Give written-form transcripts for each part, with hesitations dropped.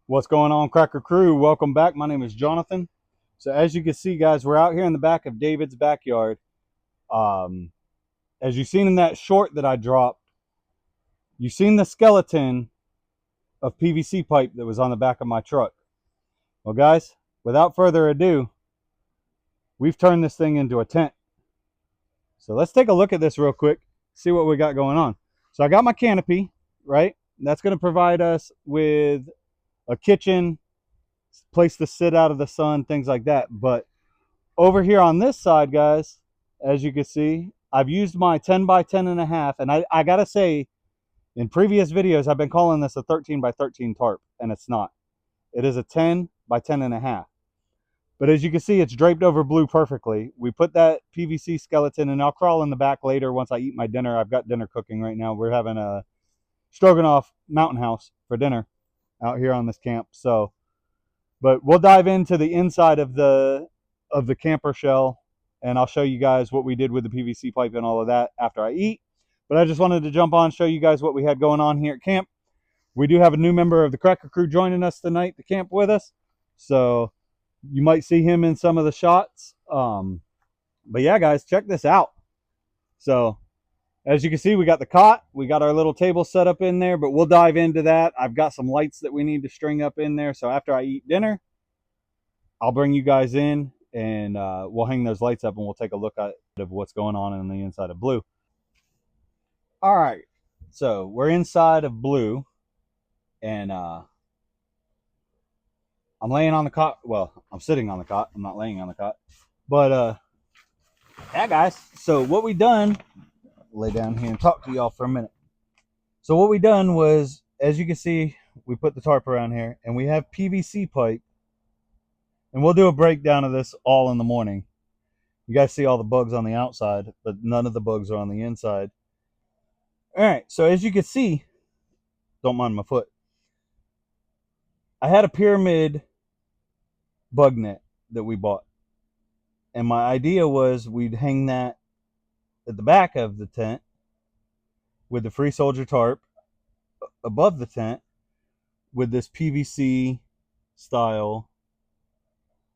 What's going on, Cracker Crew? Welcome back. My name is Jonathan. So as you can see, guys, we're out here in the back of David's backyard. Um, as you've seen in that short that I dropped, you've seen the skeleton of PVC pipe that was on the back of my truck. Well, guys, without further ado, we've turned this thing into a tent. So let's take a look at this real quick, see what we got going on. So I got my canopy, right? That's going to provide us with a kitchen, place to sit out of the sun, things like that. But over here on this side, guys, as you can see, I've used my 10 by 10 and a half. And I got to say, in previous videos, I've been calling this a 13 by 13 tarp, and it's not. It is a 10 by 10 and a half. But as you can see, it's draped over blue perfectly. We put that PVC skeleton, and I'll crawl in the back later once I eat my dinner. I've got dinner cooking right now. We're having a Stroganoff Mountain House for dinner out here on this camp. So, but we'll dive into the inside of the camper shell, and I'll show you guys what we did with the PVC pipe and all of that after I eat. But I just wanted to jump on, show you guys what we had going on here at camp. We do have a new member of the Cracker Crew joining us tonight to camp with us, so you might see him in some of the shots. But yeah, guys, check this out. So as you can see, we got the cot, we got our little table set up in there, but we'll dive into that. I've got some lights that we need to string up in there, so after I eat dinner, I'll bring you guys in, and we'll hang those lights up, and we'll take a look at what's going on the inside of Blue. All right, so we're inside of Blue, and I'm laying on the cot. Well, I'm sitting on the cot. I'm not laying on the cot. But yeah, guys. So what we done? Lay down here and talk to y'all for a minute. So what we done was, as you can see, we put the tarp around here, and we have PVC pipe. And we'll do a breakdown of this all in the morning. You guys see all the bugs on the outside, but none of the bugs are on the inside. All right, so as you can see, don't mind my foot, I had a pyramid bug net that we bought. And my idea was we'd hang that at the back of the tent with the Free Soldier tarp above the tent with this PVC style,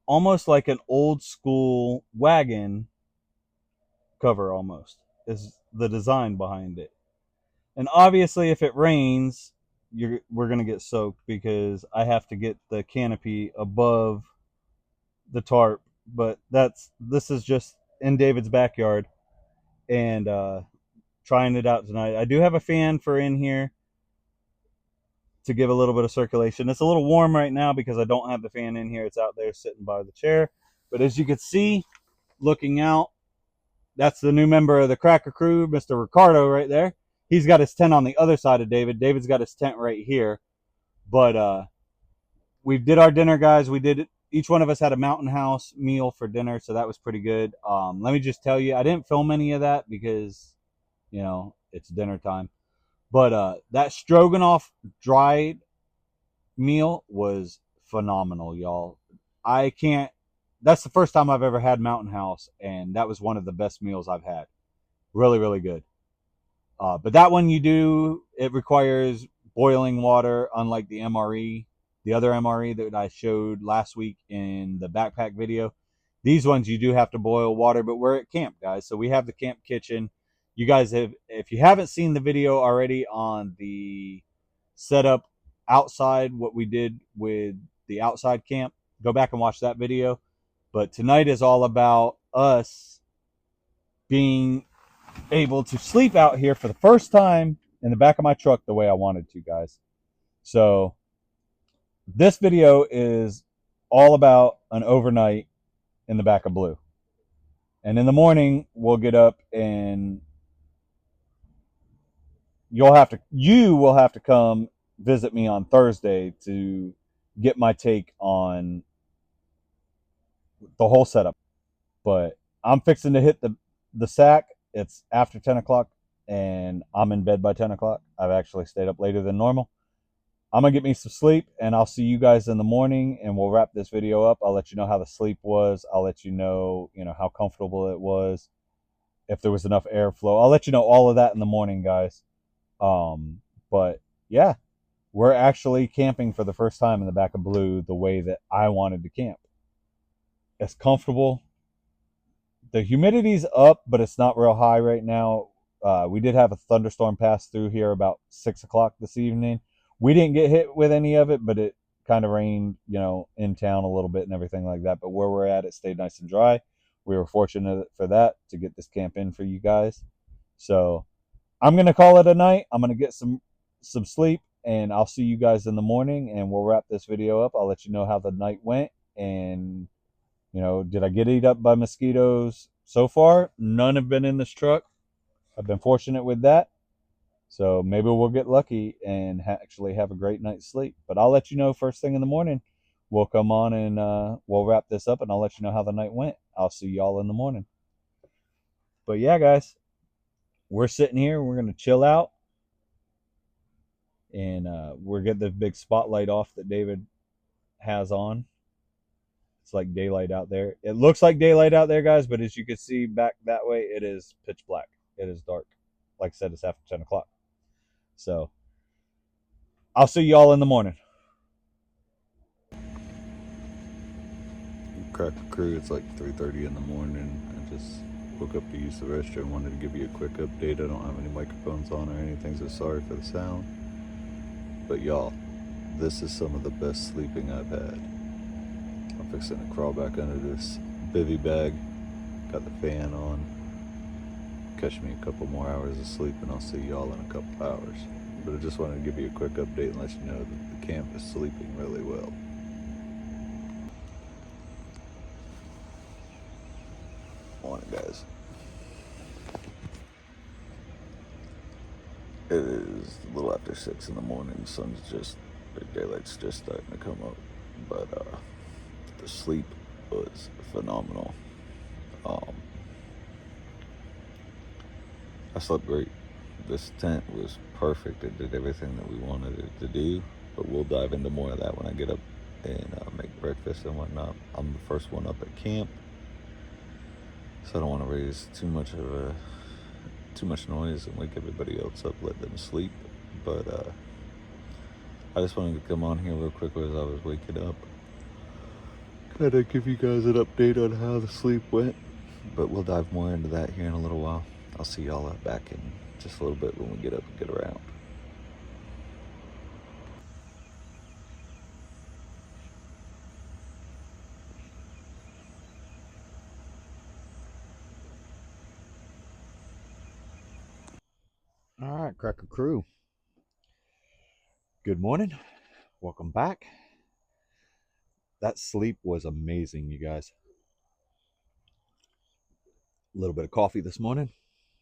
almost like an old school wagon cover, almost is the design behind it. And obviously, if it rains, we're going to get soaked because I have to get the canopy above the tarp. But this is just in David's backyard, and trying it out tonight. I do have a fan for in here to give a little bit of circulation. It's a little warm right now because I don't have the fan in here. It's out there sitting by the chair. But as you can see, looking out, that's the new member of the Cracker Crew, Mr. Ricardo, right there. He's got his tent on the other side of David. David's got his tent right here. But we did our dinner, guys. We did, each one of us had a Mountain House meal for dinner, so that was pretty good. Let me just tell you, I didn't film any of that because, you know, it's dinner time. But that Stroganoff dried meal was phenomenal, y'all. I can't, that's the first time I've ever had Mountain House, and that was one of the best meals I've had. Really, really good. But that one it requires boiling water, unlike the MRE, the other MRE that I showed last week in the backpack video. These ones you do have to boil water, but we're at camp, guys. So we have the camp kitchen. You guys have, if you haven't seen the video already on the setup outside, what we did with the outside camp, go back and watch that video. But tonight is all about us being able to sleep out here for the first time in the back of my truck the way I wanted to, guys. So this video is all about an overnight in the back of Blue. And in the morning, we'll get up and you will have to come visit me on Thursday to get my take on the whole setup. But I'm fixing to hit the sack. It's after 10 o'clock, and I'm in bed by 10 o'clock. I've actually stayed up later than normal. I'm going to get me some sleep, and I'll see you guys in the morning, and we'll wrap this video up. I'll let you know how the sleep was. I'll let you know, how comfortable it was, if there was enough airflow. I'll let you know all of that in the morning, guys. But, yeah. we're actually camping for the first time in the back of Blue the way that I wanted to camp. It's comfortable. The humidity's up, but it's not real high right now. We did have a thunderstorm pass through here about 6 o'clock this evening. We didn't get hit with any of it, but it kind of rained, in town a little bit and everything like that. But where we're at, it stayed nice and dry. We were fortunate for that to get this camp in for you guys. So I'm gonna call it a night. I'm gonna get some sleep, and I'll see you guys in the morning, and we'll wrap this video up. I'll let you know how the night went, and did I get eaten up by mosquitoes so far? None have been in this truck. I've been fortunate with that. So maybe we'll get lucky and actually have a great night's sleep. But I'll let you know first thing in the morning. We'll come on and we'll wrap this up, and I'll let you know how the night went. I'll see y'all in the morning. But yeah, guys, we're sitting here. We're going to chill out. And we're getting the big spotlight off that David has on. It's like daylight out there. It looks like daylight out there, guys, but as you can see back that way, it is pitch black. It is dark. Like I said, it's after 10 o'clock. So I'll see y'all in the morning. Cracker Crew, it's like 3:30 in the morning. I just woke up to use the restroom. Wanted to give you a quick update. I don't have any microphones on or anything, so sorry for the sound. But y'all, this is some of the best sleeping I've had. I'm fixing to crawl back under this bivy bag. Got the fan on. Catch me a couple more hours of sleep, and I'll see y'all in a couple hours. But I just wanted to give you a quick update and let you know that the camp is sleeping really well. Morning, guys. It is a little after 6 in the morning. The daylight's just starting to come up. But the sleep was phenomenal. I slept great. This tent was perfect. It did everything that we wanted it to do. But we'll dive into more of that when I get up and make breakfast and whatnot. I'm the first one up at camp, so I don't want to raise too much noise and wake everybody else up, let them sleep. But I just wanted to come on here real quick as I was waking up, kind of give you guys an update on how the sleep went. But we'll dive more into that here in a little while. I'll see y'all back in just a little bit when we get up and get around. All right, Cracker Crew. Good morning. Welcome back. That sleep was amazing, you guys. A little bit of coffee this morning.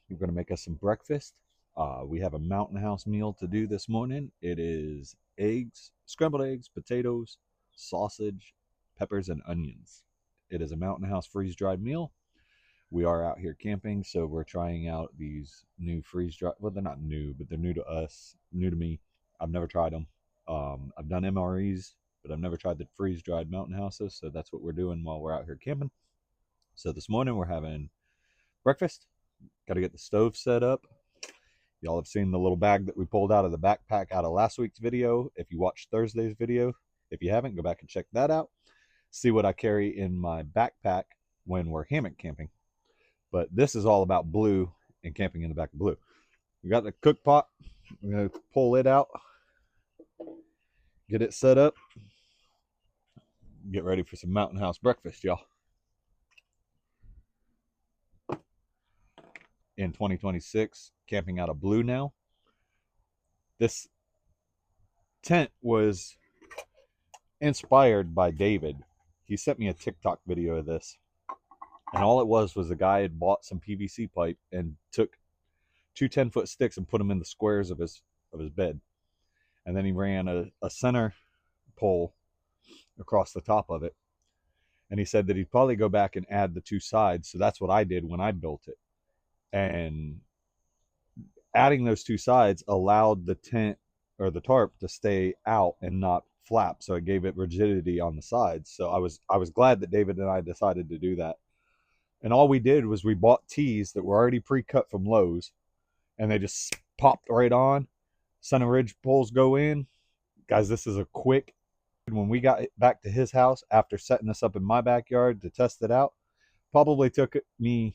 We're going to make us some breakfast. We have a Mountain House meal to do this morning. It is eggs, scrambled eggs, potatoes, sausage, peppers, and onions. It is a Mountain House freeze-dried meal. We are out here camping, so we're trying out these new freeze-dried. Well, they're not new, but they're new to us, new to me. I've never tried them. I've done MREs, but I've never tried the freeze-dried Mountain Houses, so that's what we're doing while we're out here camping. So this morning we're having breakfast. Got to get the stove set up. Y'all have seen the little bag that we pulled out of the backpack out of last week's video. If you watched Thursday's video, if you haven't, go back and check that out. See what I carry in my backpack when we're hammock camping. But this is all about Blue and camping in the back of Blue. We got the cook pot. We're going to pull it out, get it set up, get ready for some Mountain House breakfast, y'all. In 2026, camping out of Blue now. This tent was inspired by David. He sent me a TikTok video of this. And all it was a guy had bought some PVC pipe and took two 10-foot sticks and put them in the squares of his bed. And then he ran a center pole across the top of it. And he said that he'd probably go back and add the two sides. So that's what I did when I built it. And adding those two sides allowed the tent or the tarp to stay out and not flap. So it gave it rigidity on the sides. So I was glad that David and I decided to do that. And all we did was we bought tees that were already pre-cut from Lowe's, and they just popped right on. Center ridge poles go in, Guys, this is a quick, when we got back to his house after setting this up in my backyard to test it out, probably took me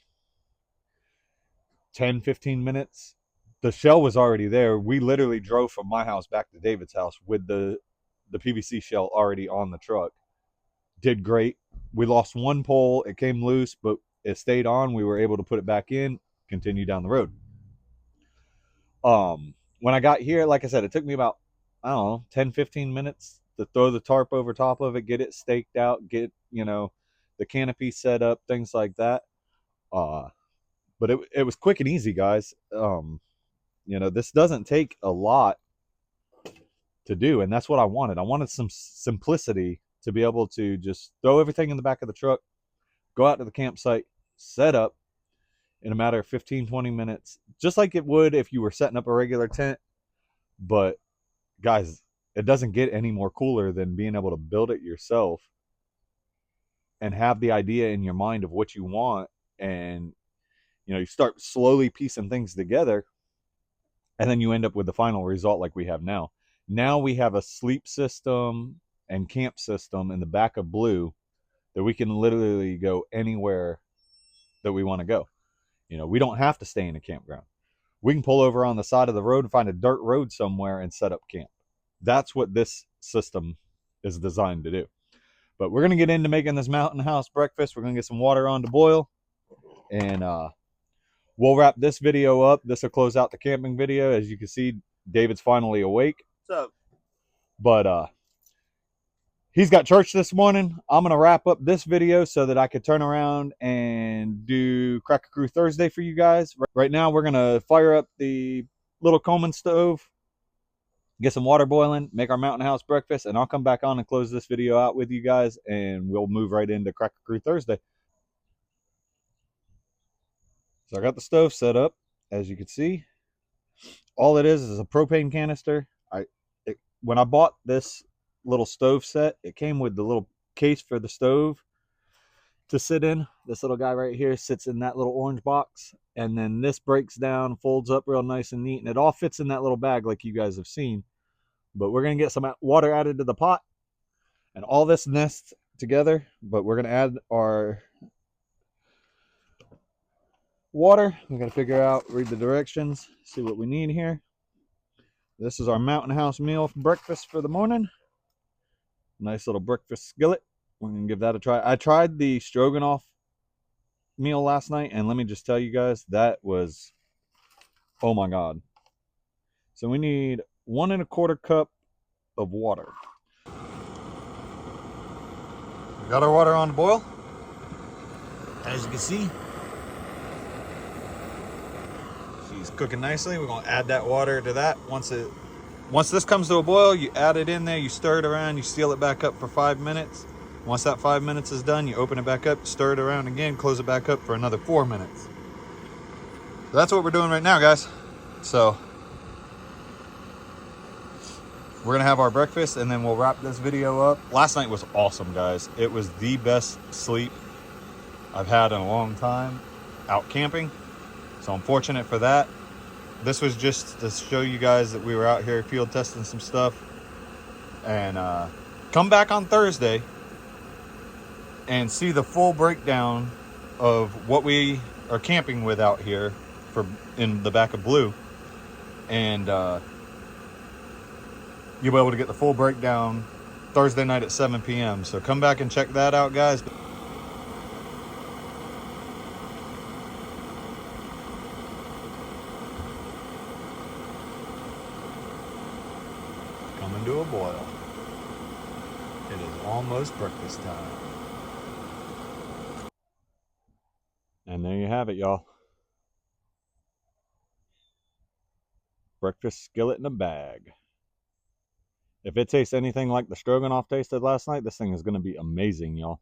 10-15 minutes. The shell was already there. We literally drove from my house back to David's house with the PVC shell already on the truck. Did great. We lost one pole. It came loose, but it stayed on. We were able to put it back in, continue down the road. When I got here, like I said, it took me about, I don't know, 10-15 minutes to throw the tarp over top of it, get it staked out, get, the canopy set up, things like that. But it was quick and easy, guys. This doesn't take a lot to do, and that's what I wanted. I wanted some simplicity to be able to just throw everything in the back of the truck, go out to the campsite, set up in a matter of 15-20 minutes, just like it would if you were setting up a regular tent. But guys, it doesn't get any more cooler than being able to build it yourself and have the idea in your mind of what you want, and you start slowly piecing things together, and then you end up with the final result like we have now. Now we have a sleep system and camp system in the back of Blue that we can literally go anywhere that we want to go. We don't have to stay in a campground. We can pull over on the side of the road and find a dirt road somewhere and set up camp. That's what this system is designed to do. But we're going to get into making this Mountain House breakfast. We're going to get some water on to boil, and we'll wrap this video up. This will close out the camping video. As you can see, David's finally awake. What's up? But he's got church this morning. I'm going to wrap up this video so that I could turn around and do Cracker Crew Thursday for you guys. Right now, we're going to fire up the little Coleman stove, get some water boiling, make our Mountain House breakfast, and I'll come back on and close this video out with you guys, and we'll move right into Cracker Crew Thursday. So I got the stove set up, as you can see. All it is a propane canister. When I bought this little stove set, it came with the little case for the stove to sit in. This little guy right here sits in that little orange box, and then this breaks down, folds up real nice and neat, and it all fits in that little bag like you guys have seen. But we're going to get some water added to the pot, and all this nests together, but we're going to add our water. We're going to figure out, read the directions, see what we need here. This is our Mountain House meal breakfast for the morning. Nice little breakfast skillet. We're going to give that a try. I tried the stroganoff meal last night, and let me just tell you guys, that was, oh my God. So we need 1 1/4 cup of water. We got our water on to boil. As you can see, she's cooking nicely. We're going to add that water to that. Once this comes to a boil, you add it in there, you stir it around, you seal it back up for 5 minutes. Once that 5 minutes is done, you open it back up, stir it around again, close it back up for another 4 minutes. So that's what we're doing right now, guys. So we're going to have our breakfast, and then we'll wrap this video up. Last night was awesome, guys. It was the best sleep I've had in a long time out camping. So I'm fortunate for that. This was just to show you guys that we were out here field testing some stuff. And come back on Thursday and see the full breakdown of what we are camping with out here in the back of Blue. And you'll be able to get the full breakdown Thursday night at 7 p.m. So come back and check that out, guys. Coming to a boil. It is almost breakfast time. And there you have it, y'all. Breakfast skillet in a bag. If it tastes anything like the stroganoff tasted last night, this thing is going to be amazing, y'all.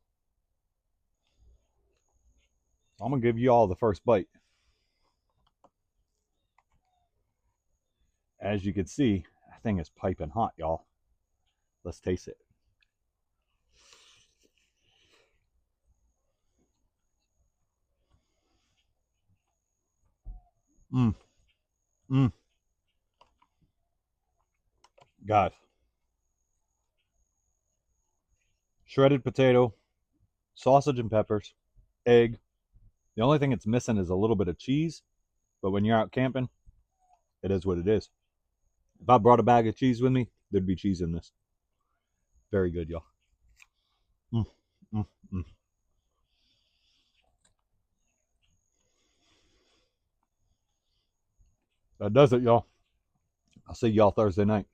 I'm going to give you all the first bite. As you can see, that thing is piping hot, y'all. Let's taste it. God, shredded potato, sausage and peppers, egg. The only thing it's missing is a little bit of cheese, but when you're out camping, it is what it is. If I brought a bag of cheese with me, there'd be cheese in this. Very good, y'all. Mm, mm, mm. That does it, y'all. I'll see y'all Thursday night.